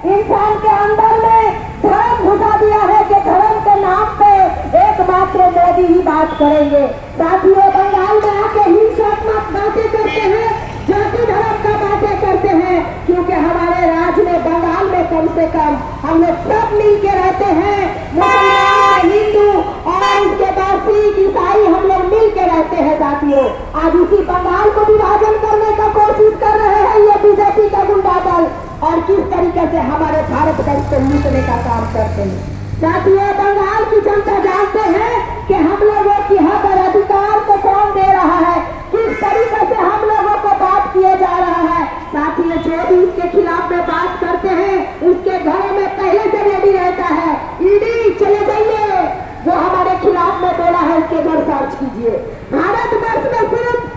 इंसान के अंदर में धर्म घुसा दिया है कि धर्म के नाम पे एकमात्र मोदी ही बात करेंगे। साथियों, बंगाल में आके हिंसात्मक बातें करते हैं, जाति धर्म का बातें करते हैं, क्योंकि हमारे राज्य में बंगाल में कम से कम हम लोग सब मिल के रहते हैं। मुसलमान, हिंदू और उसके बाद सिख ईसाई हम लोग मिल के रहते हैं। साथियों, आज इसी बंगाल को विभाजन करने का कोशिश कर रहे हैं ये बीजेपी का गुंडा दल, और किस तरीके से हमारे भारत देश को लूटने का काम करते हैं। साथियों, बंगाल की जनता जानते हैं कि हम लोगों की हक और अधिकार को कौन दे रहा है, किस तरीके से हम लोगों को बात किया जा रहा है। साथियों, जो भी उसके खिलाफ में बात करते हैं उसके घरों में पहले से रेडी रहता है। ईडी चले जाइए, वो हमारे खिलाफ में बोला है उसके घर सर्च कीजिए। भारत वर्ष में सिर्फ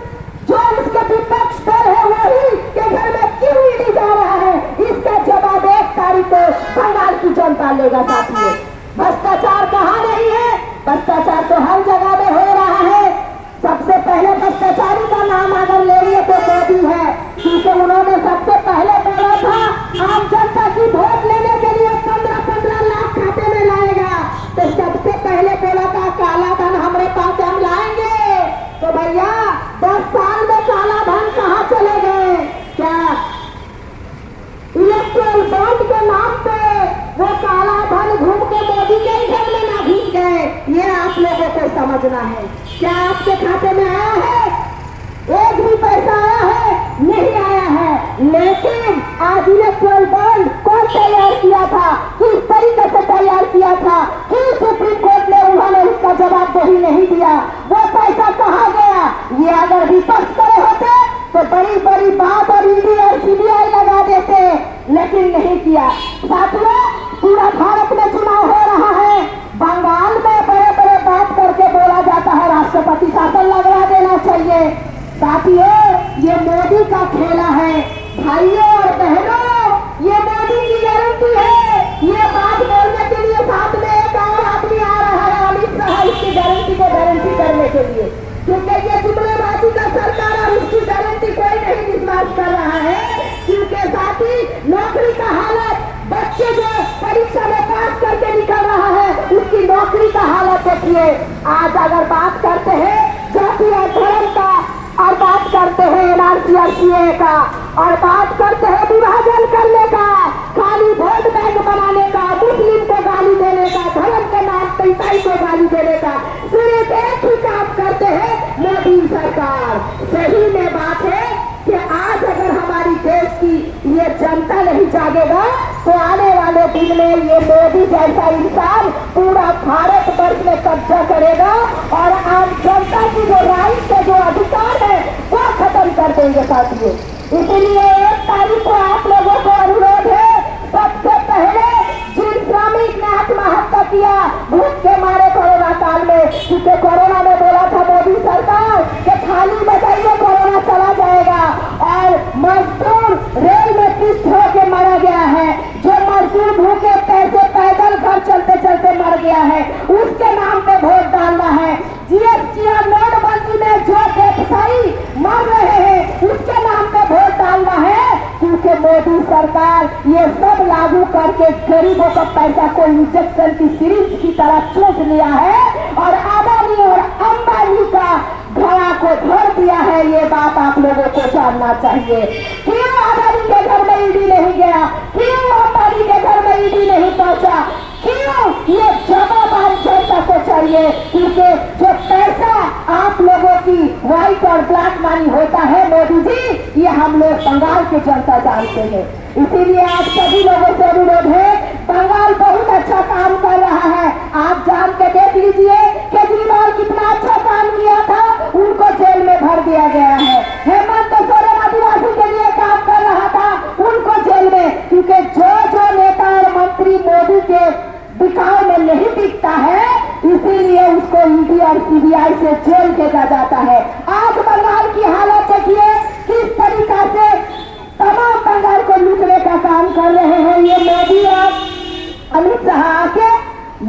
जो उसके विपक्ष दल है वही के घर में क्यों ईडी जा रहा है, इसका जवाब 1 तारीख को बंगाल की जनता लेगा। साथियों, भ्रष्टाचार कहाँ नहीं है? भ्रष्टाचार तो हर जगह में हो रहा है। सबसे पहले भ्रष्टाचारी का नाम अगर लेंगे तो मोदी है, क्योंकि उन्होंने सबसे पहले बोला था आम जनता की वोट लेने के लिए 15-15 लाख खाते में लाएगा। तो सबसे पहले बोला था काला धन हमारे पास हम लाएंगे। तो भैया 10 साल में काला धन कहाँ चले गए? क्या इलेक्ट्रल बॉन्ड के नाम पे वो काला धन घूम के मोदी के ही घर में ना घुस गए? ये आप लोगों को समझना है। क्या आपके खाते में आया है? एक भी पैसा आया है? नहीं आया है। लेकिन आज इलेक्ट्रल बॉन्ड कौन तैयार किया था, किस तरीके से तैयार किया था, क्यों सुप्रीम कोर्ट ने उन्होंने उसका जवाब वही नहीं दिया? वो पैसा कहाँ गया? ये अगर विपक्ष करे होते तो बड़ी बड़ी बात और ईडी और सीबीआई लगा देते, लेकिन नहीं किया। साथियों, पूरा भारत में चुनाव हो रहा है, बंगाल में बड़े बड़े बात करके बोला जाता है राष्ट्रपति शासन लगवा देना चाहिए। साथियों, ये मोदी का खेला है। भाइयों और बहनों, ये मोदी की गारंटी है। ये बात बोलने के लिए साथ में एक और आदमी आ रहा है, अमित शाह, इसकी गारंटी को गारंटी करने के लिए, क्योंकि ये जुमलेबाजी का सरकार और उसकी गारंटी कोई नहीं विश्वास कर रहा है। क्योंकि साथी नौकरी का हालत, बच्चे जो परीक्षा में पास करके निकल रहा है उसकी नौकरी का हालत देखिए। आज अगर बात करते हैं जाति और धर्म का, और बात करते हैं एनआरसी और सीए का, और बात करते हैं विभाजन करने का, खाली वोट बैंक बनाने का, मुस्लिम को गाली देने का, धर्म के नाम पे ईसाई को गाली देने का, सिर्फ एक ही काम करते हैं मोदी सरकार। सही में बात है कि आज अगर हमारी देश की ये जनता नहीं जागेगा तो आने वाले दिन में ये मोदी जैसा इंसान पूरा भारत वर्ष में कब्जा करेगा और आम जनता की जो राइट है, जो अधिकार है, वो खत्म कर देंगे। साथियों, इसलिए 1 तारीख को आप लोगों को अनुरोध है, सबसे पहले जिन श्रमिक ने आत्महत्या किया भूख के मारे कोरोना काल में, क्योंकि कोरोना में बोला था मोदी सरकार कि थाली बजाइए कोरोना चला जाएगा, और मजदूर रेल में पिष्ट होकर मारा गया है, जो मजदूर भूखे पैसे पैदल घर चलते चलते मर गया है, उसके नाम पे वोट डालना है। जीएसटी और नोटबंदी में जो व्यवसायी मर रहे हैं उसके नाम पे वोट डालना है, क्योंकि मोदी सरकार ये सब लागू करके गरीबों का पैसा को इंजेक्शन की सीरीज की तरह चूस लिया है और अदानी और अंबानी का घड़ा को भर दिया है। ये बात आप लोगों को जानना चाहिए। क्यों अदानी के घर में ईडी नहीं गया? क्यों अंबानी के घर में ईडी नहीं पहुंचा? क्यों? ये जवाब आप जनता को चाहिए, क्योंकि जो पैसा आप लोगों की व्हाइट और ब्लैक मनी होता है मोदी जी, ये हम लोग बंगाल की जनता जानते हैं। इसीलिए आप सभी लोगों से अनुरोध है, बंगाल बहुत अच्छा काम कर रहा है। आप जान के देख लीजिए, केजरीवाल कितना अच्छा काम किया था, उनको जेल में भर दिया गया है। हेमंत सोरेन आदिवासी के लिए काम कर रहा था, उनको जेल में, क्योंकि जो नेता और मंत्री मोदी के दिखाव में नहीं दिखता है, इसीलिए उसको ईडी और सीबीआई से जेल भेजा जाता है। आज बंगाल की हालत देखिए किस तरीका से तमाम बंगाल को लूटने का काम कर रहे हैं ये मोदी और अमित शाह आके।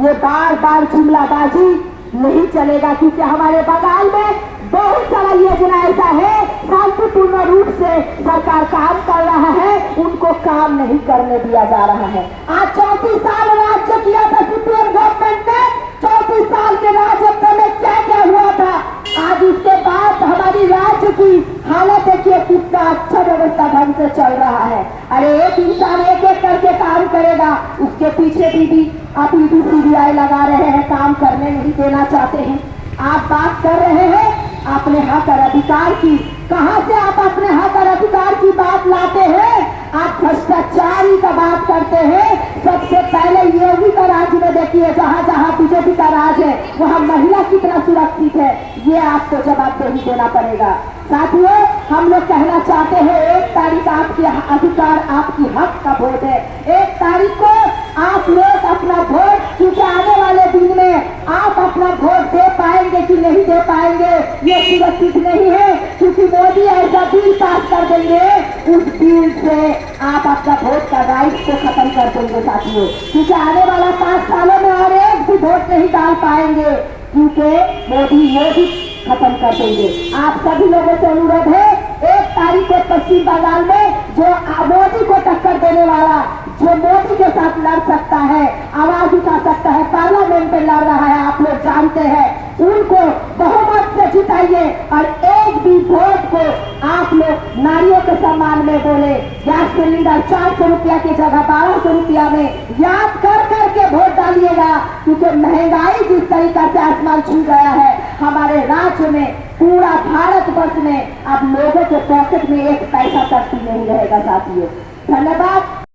ये बार बार जुमलाबाजी नहीं चलेगा, क्योंकि हमारे बंगाल में बहुत सारा योजना ऐसा है शांतिपूर्ण रूप से सरकार काम कर रहा है, उनको काम नहीं करने दिया जा रहा है। आज 34 साल राज्य किया था सीपीएम गवर्नमेंट ने, 34 साल के राजत्व में क्या क्या हुआ था, आज इसके बाद हमारी राज्य की हालत देखिए कितना अच्छा व्यवस्था ढंग से चल रहा है। अरे एक इंसान एक एक करके काम करेगा, उसके पीछे भी आप ईडी सीबीआई लगा रहे हैं, काम करने नहीं देना चाहते हैं। आप बात कर रहे हैं अपने हक और अधिकार की, कहां से आप अपने हक और अधिकार की बात लाते हैं? आप भ्रष्टाचारी का बात करते हैं। सबसे पहले योगी का राज्य में देखिए, जहां जहां बीजेपी का राज है वहां महिला कितना सुरक्षित है, ये आपको जवाबदेही देना पड़ेगा। साथियों, हम लोग कहना चाहते हैं 1 तारीख आपके अधिकार, आपकी हक का वोट है। 1 तारीख को आप लोग अपना वोट, क्योंकि आने वाले दिन में आप अपना वोट दे पाएंगे कि नहीं दे पाएंगे ये सुरक्षित नहीं है, क्योंकि मोदी ऐसा बिल पास कर देंगे, उस बिल से आप अपना वोट का राइट को खत्म कर देंगे साथियों। क्योंकि आने वाला 5 सालों में और एक भी वोट नहीं डाल पाएंगे, क्योंकि मोदी ये भी खत्म कर देंगे। आप सभी लोगों से अनुरोध है, 1 तारीख को पश्चिम बंगाल में जो मोदी को टक्कर देने वाला, जो मोदी के साथ लड़ सकता है, आवाज उठा सकता है, पार्लियामेंट में लड़ रहा है, आप लोग जानते हैं, उनको बहुमत से जिताइए। और एक भी वोट को आप लोग नारियों के सम्मान में बोले, गैस सिलेंडर 400 रुपया की जगह 1200 रुपया में याद कर करके वोट डालिएगा। क्योंकि महंगाई जिस तरीका से आसमान छू गया है हमारे राज्य में, पूरा भारतवर्ष में, अब लोगों के पॉकेट में 1 पैसा तक भी नहीं रहेगा साथियों। धन्यवाद।